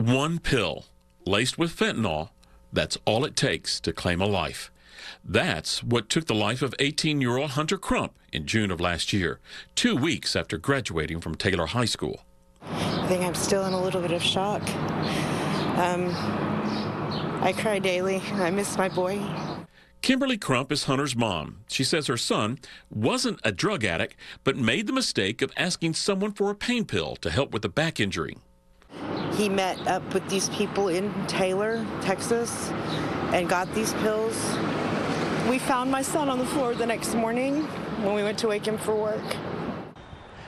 One pill laced with fentanyl, that's all it takes to claim a life. That's what took the life of 18-year-old Hunter Crump in June of last year, 2 weeks after graduating from Taylor High School. I think I'm still in a little bit of shock. I cry daily. I miss my boy. Kimberly Crump is Hunter's mom. She says her son wasn't a drug addict, but made the mistake of asking someone for a pain pill to help with a back injury. He met up with these people in Taylor, Texas, and got these pills. We found my son on the floor the next morning when we went to wake him for work.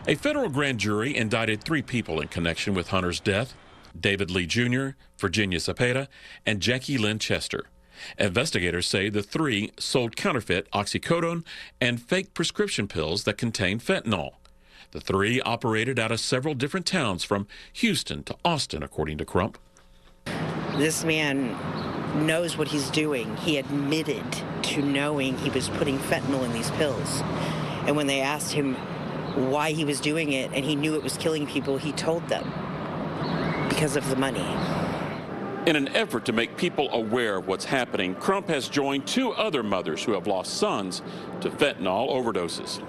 A federal grand jury indicted 3 people in connection with Hunter's death: David Lee Jr., Virginia Cepeda, and Jackie Lynn Chester. Investigators say the 3 sold counterfeit oxycodone and fake prescription pills that contained fentanyl. The 3 operated out of several different towns from Houston to Austin, according to Crump. This man knows what he's doing. He admitted to knowing he was putting fentanyl in these pills. And when they asked him why he was doing it and he knew it was killing people, he told them because of the money. In an effort to make people aware of what's happening, Crump has joined 2 other mothers who have lost sons to fentanyl overdoses.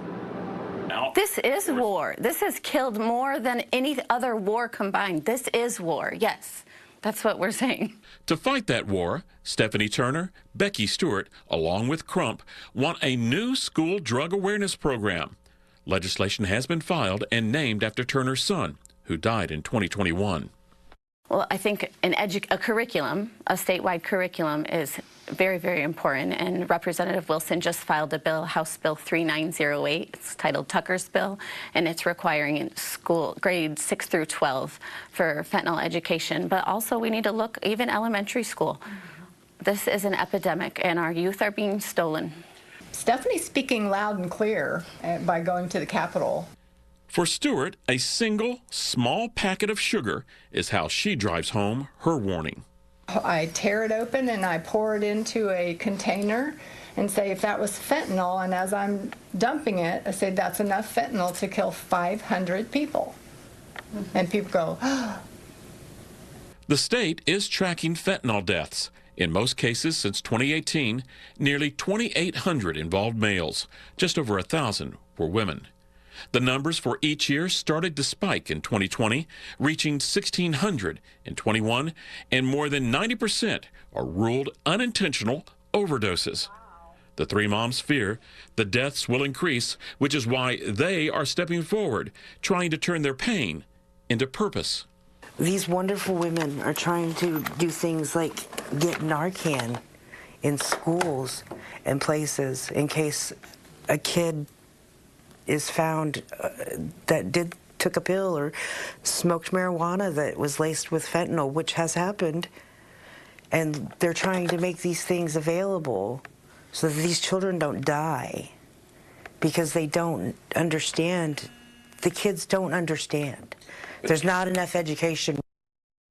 This is war. This has killed more than any other war combined. This is war, yes. That's what we're saying. To fight that war, Stephanie Turner, Becky Stewart, along with Crump, want a new school drug awareness program. Legislation has been filed and named after Turner's son, who died in 2021. Well, I think a curriculum, a statewide curriculum, is very, very important. And Representative Wilson just filed a bill, House Bill 3908. It's titled Tucker's Bill, and it's requiring in school grades 6 through 12 for fentanyl education. But also we need to look even elementary school. This is an epidemic, and our youth are being stolen. Stephanie's speaking loud and clear by going to the Capitol. For Stewart, a single, small packet of sugar is how she drives home her warning. I tear it open and I pour it into a container and say if that was fentanyl, and as I'm dumping it, I say that's enough fentanyl to kill 500 people. And people go, oh. The state is tracking fentanyl deaths. In most cases since 2018, nearly 2,800 involved males. Just over 1,000 were women. The numbers for each year started to spike in 2020, reaching 1,600 in 21, and more than 90% are ruled unintentional overdoses. The 3 moms fear the deaths will increase, which is why they are stepping forward, trying to turn their pain into purpose. These wonderful women are trying to do things like get Narcan in schools and places in case a kid is found that took a pill or smoked marijuana that was laced with fentanyl, which has happened. And they're trying to make these things available so that these children don't die because they don't understand. The kids don't understand. There's not enough education.